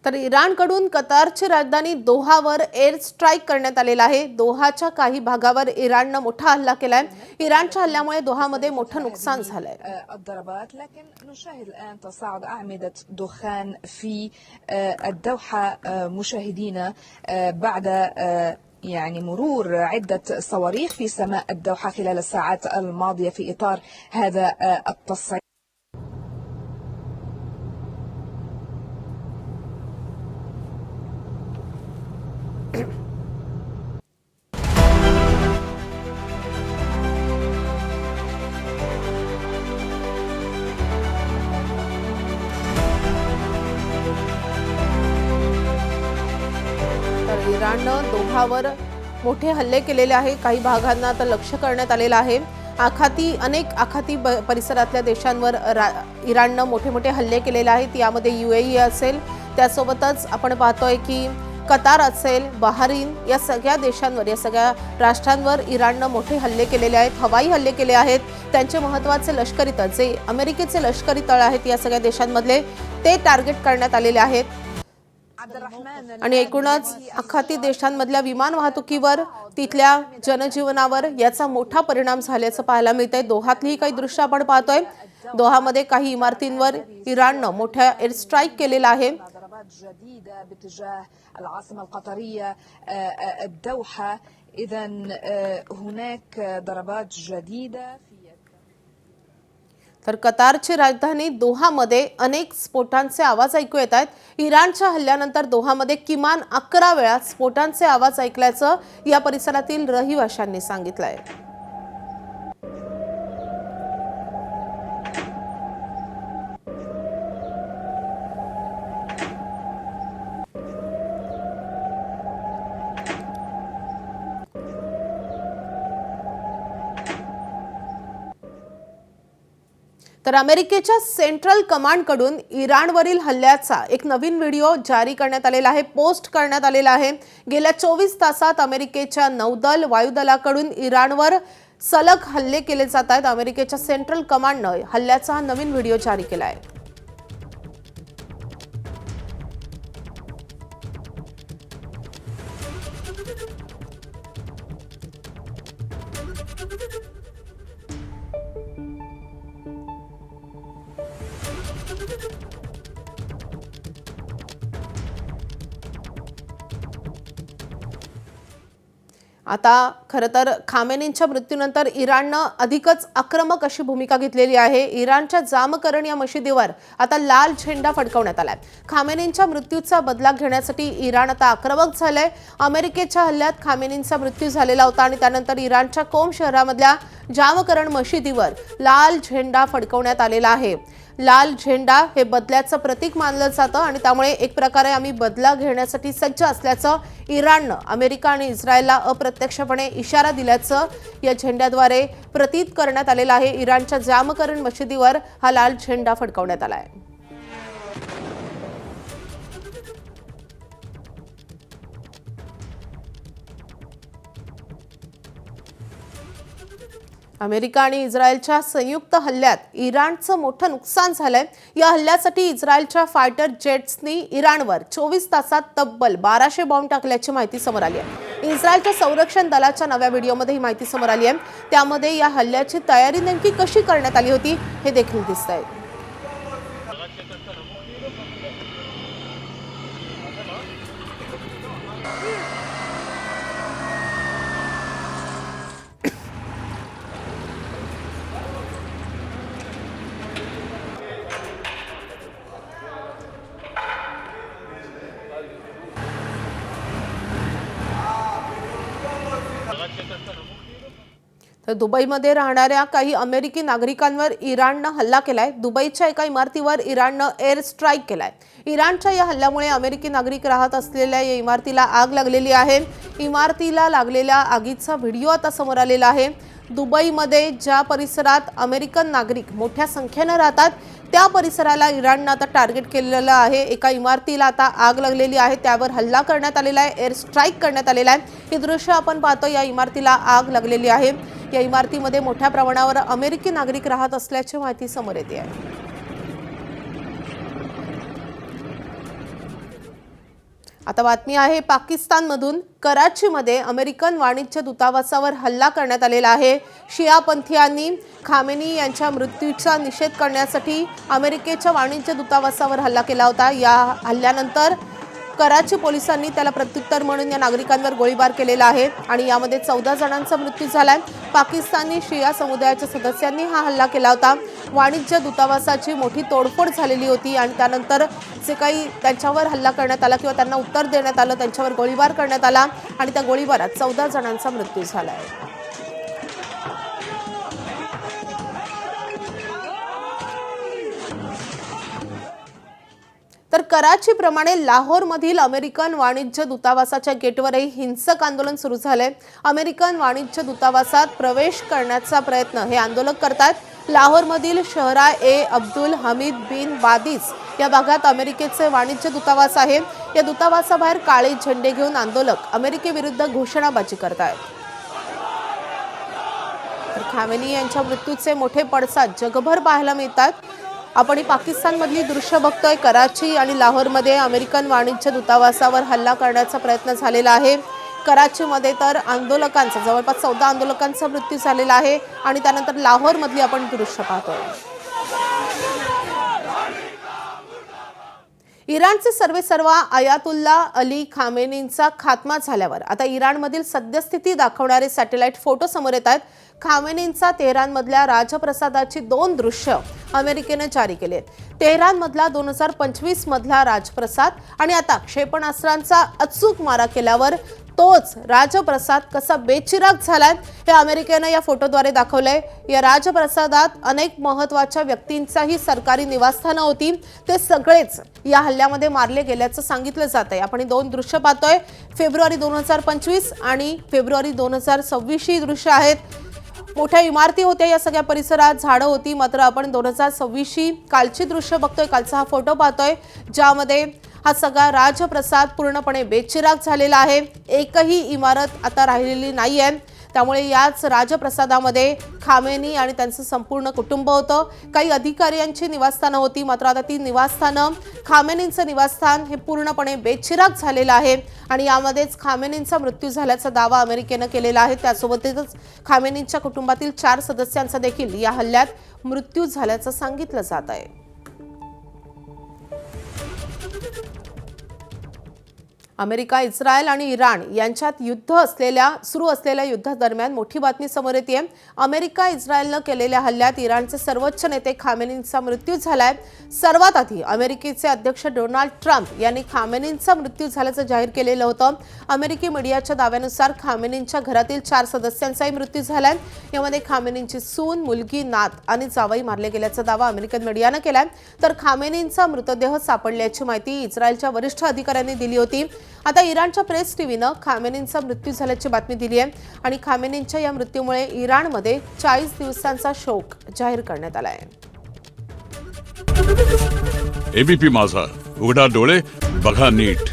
तर इराणकडून कतारची राजधानी दोहावर air strike करण्यात आलेला आहे। दोहाच्या काही भागावर इराणने मोठा हल्ला केलाय। इराणच्या हल्ल्यामुळे दोहामध्ये मोठं नुकसान झालंय। الضربات لكن نشاهد الآن تصاعد أعمدة دخان في الدوحة مشاهدينا بعد يعني مرور عدة صواريخ في سماء الدوحة خلال الساعات الماضية في إطار هذا التصعيد. इराणने दोहावर मोठे हल्ले केलेले आहे। काही भागांना तर लक्ष्य करण्यात आलेलं आहे। अनेक आखाती परिसरातल्या देशांवर इराणने मोठे हल्ले केलेले आहेत। यामध्ये यूएई असेल, त्यासोबतच आपण पाहतोय की कतार असेल, बहारीन या सगळ्या देशांवर, या सगळ्या राष्ट्रांवर इराणने मोठे हल्ले केलेले आहेत। हवाई हल्ले केले आहेत। त्यांचे महत्त्वाचे लष्करी तळ, जे अमेरिकेचे लष्करी तळ आहेत या सगळ्या देशांमधले, ते टार्गेट करण्यात आलेले आहेत। आणि एकूणच आखाती देशांमधल्या विमान वाहतुकीवर, तिथल्या जनजीवनावर याचा मोठा परिणाम झाल्याचं पाहायला मिळतंय। दोहातली काही दृश्य आपण पाहतोय। दोहामध्ये काही इमारतींवर इराणने मोठ्या एअर स्ट्राईक केलेला आहे। جديدة باتجاه العاصمة القطرية الدوحة. إذن هناك ضربات جديدة तर कतारची राजधानी दोहामध्ये अनेक स्फोटांचे आवाज ऐकू येत आहेत। इराणच्या हल्ल्यानंतर दोहामध्ये किमान 11 वेळा स्फोटांचे आवाज ऐकल्याचं या परिसरातील रहिवाशांनी सांगितलंय। तर अमेरिकेच्या सेंट्रल कमांडकडून इराणवरील हल्ल्याचा एक नवीन व्हिडिओ जारी करण्यात आलेला आहे, पोस्ट करण्यात आलेला आहे। गेल्या 24 तासात अमेरिकेच्या नौदल, वायुदलाकडून इराणवर सलग हल्ले केले जात आहेत। अमेरिकेच्या सेंट्रल कमांडने हल्ल्याचा नवीन व्हिडिओ जारी केला आहे। आता खरं तर खामेनींच्या मृत्यूनंतर इराणने अधिकच आक्रमक अशी भूमिका घेतलेली आहे। इराणच्या जामकरण या मशिदीवर आता लाल झेंडा फडकवण्यात आलाय। खामेनींच्या मृत्यूचा बदला घेण्यासाठी इराण आता आक्रमक झालंय। अमेरिकेच्या हल्ल्यात खामेनींचा मृत्यू झालेला होता आणि त्यानंतर इराणच्या कोम शहरामधल्या जामकरण मशिदीवर लाल झेंडा फडकवण्यात आलेला आहे। लाल झेंडा हे बदल्याचं प्रतीक मानलं जातं आणि त्यामुळे एक प्रकारे आम्ही बदला घेण्यासाठी सज्ज असल्याचं इराणने अमेरिका आणि इस्रायलला अप्रत्यक्षपणे इशारा दिल्याचं या झेंड्याद्वारे प्रतीत करण्यात आलेलं आहे। इराणच्या जामकरण मशिदीवर हा लाल झेंडा फडकवण्यात आला आहे। अमेरिका आणि इस्रायलच्या संयुक्त हल्ल्यात इराणचं मोठं नुकसान झालंय। या हल्ल्यासाठी इस्रायलच्या फायटर जेट्सनी इराणवर 24 तासात तब्बल 1200 बॉम्ब टाकल्याची माहिती समोर आली आहे। इस्रायलच्या संरक्षण दलाच्या नव्या व्हिडिओमध्ये ही माहिती समोर आली आहे। त्यामध्ये या हल्ल्याची तयारी नेमकी कशी करण्यात आली होती हे देखील दिसतंय। तर दुबईमध्ये राहणाऱ्या काही अमेरिकी नागरिकांवर इराणने हल्ला केलाय। दुबईच्या एका इमारतीवर इराणने एअर स्ट्राईक केलाय। इराणच्या या हल्ल्यामुळे अमेरिकी नागरिक राहत असलेल्या या इमारतीला आग लागलेली आहे। इमारतीला लागलेल्या आगीचा व्हिडिओ आता समोर आलेला आहे। दुबईमध्ये ज्या परिसरात अमेरिकन नागरिक मोठ्या संख्येने राहतात त्या परिसराला इराणने आता टार्गेट केलेलं आहे। एका इमारतीला आता आग लागलेली आहे, त्यावर हल्ला करण्यात आलेला आहे, एअर स्ट्राईक करण्यात आलेला आहे। हे दृश्य आपण पाहतो, या इमारतीला आग लागलेली आहे। या इमारतीमध्ये मोठ्या प्रमाणावर अमेरिकी नागरिक राहत असल्याची माहिती समोर येते आहे। आता बातमी आहे पाकिस्तानमधून कराचीमध्ये अमेरिकन वाणिज्य दूतावासावर हल्ला करण्यात आलेला आहे। शिया पंथीयांनी खामेनी यांच्या मृत्यूचा निषेध करण्यासाठी अमेरिकेच्या वाणिज्य दूतावासावर हल्ला केला होता। या हल्ल्यानंतर कराची पोलिसांनी त्याला प्रत्युत्तर म्हणून या नागरिकांवर गोळीबार केलेला आहे आणि यामध्ये 14 जणांचा मृत्यू झालाय। पाकिस्तानी शिया समुदायाच्या सदस्यांनी हा हल्ला केला होता। वाणिज्य दूतावासाची मोठी तोडफोड झालेली होती आणि त्यानंतर जे काही त्यांच्यावर हल्ला करण्यात आला किंवा त्यांना उत्तर देण्यात आलं, त्यांच्यावर गोळीबार करण्यात आला आणि त्या गोळीबारात 14 जणांचा मृत्यू झाला आहे। तर कराचीप्रमाणे लाहोरमधील अमेरिकन वाणिज्य दूतावासाच्या गेटवरही हिंसक आंदोलन सुरू झाले। अमेरिकन वाणिज्य दूतावासात प्रवेश करण्याचा प्रयत्न हे आंदोलक करतात। लाहोरमधील शहरा ए अब्दुल हमीद बिन बादिस या भागात अमेरिकेचे वाणिज्य दूतावास आहे। या दूतावासाबाहेर काळे झेंडे घेऊन आंदोलक अमेरिकेविरुद्ध घोषणाबाजी करतात। तर खामेनी यांच्या मृत्यूचे मोठे पडसाद जगभर पाहायला मिळतात। आपण ही पाकिस्तानमधली दृश्य बघतोय। कराची आणि लाहोरमध्ये अमेरिकन वाणिज्य दूतावासावर हल्ला करण्याचा प्रयत्न झालेला आहे। कराचीमध्ये तर आंदोलकांचा जवळपास 14 आंदोलकांचा मृत्यू झालेला आहे आणि त्यानंतर लाहोरमधली आपण दृश्य पाहतोय। इराणचे सर्वेसर्वा अयातुल्ला अली खामेनींचा खात्मा झाल्यावर आता इराणमधील सद्यस्थिती दाखवणारे सॅटेलाइट फोटो समोर येत आहेत। खामेनींचा तेहरानमधल्या राजप्रसादाची 2 दृश्य अमेरिकेने जारी केले। तेहरानमधला 2025 मधला राजप्रसाद आणि आता क्षेपणास्त्रांचा अचूक मारा केल्यावर तोच राजप्रसाद कसा बेचिराग झालाय हे अमेरिकेने या फोटोद्वारे दाखवलंय। या राजप्रसादात अनेक महत्त्वाच्या व्यक्तींचाही सरकारी निवासस्थानं होती। ते सगळेच या हल्ल्यामध्ये मारले गेल्याचं सांगितलं जात आहे। आपण 2 दृश्य पाहतोय। फेब्रुवारी 2025 आणि फेब्रुवारी 2026 ही दृश्य आहेत। मोठ्या इमारती होत्या या सगळ्या परिसरात, झाडं होती, मात्र आपण 2026 कालची दृश्य बघतोय, कालचा हा फोटो पाहतोय ज्यामध्ये हा सगळा राजप्रसाद पूर्णपणे बेचिराग झालेला आहे। एकही इमारत आता राहिलेली नाहीये। त्यामुळे याच राजप्रसादामध्ये खामेनी आणि त्यांचं संपूर्ण कुटुंब होतं। काही अधिकाऱ्यांची निवासस्थानं होती, मात्र आता ती निवासस्थानं खामेनींचं निवासस्थान हे पूर्णपणे बेचिराग झालेलं आहे आणि यामध्येच खामेनींचा मृत्यू झाल्याचा दावा अमेरिकेनं केलेला आहे। त्यासोबतच खामेनींच्या कुटुंबातील 4 सदस्यांचा देखील या हल्ल्यात मृत्यू झाल्याचं सांगितलं जात आहे। अमेरिका, इस्रायल आणि इराण यांच्यात सुरू असलेल्या युद्धादरम्यान मोठी बातमी समोर येते। अमेरिका इस्रायलनं केलेल्या हल्ल्यात इराणचे सर्वोच्च नेते खामेनींचा मृत्यू झालाय। सर्वात आधी अमेरिकेचे अध्यक्ष डोनाल्ड ट्रम्प यांनी खामेनींचा मृत्यू झाल्याचं जाहीर केलेलं होतं। अमेरिकी मीडियाच्या दाव्यानुसार खामेनींच्या घरातील 4 सदस्यांचाही मृत्यू झालाय। यामध्ये खामेनींची सून, मुलगी, नात आणि जावई मारले गेल्याचा दावा अमेरिकन मीडियानं केलाय। तर खामेनींचा मृतदेह सापडल्याची माहिती इस्रायलच्या वरिष्ठ अधिकाऱ्यांनी दिली होती। आता इराणच्या प्रेस टीव्हीनं खामेनींचा मृत्यू झाल्याची बातमी दिली आहे आणि खामेनींच्या या मृत्यूमुळे इराणमध्ये 40 दिवसांचा शोक जाहीर करण्यात आला आहे। एबीपी माझा, उघडा डोळे बघा नीट।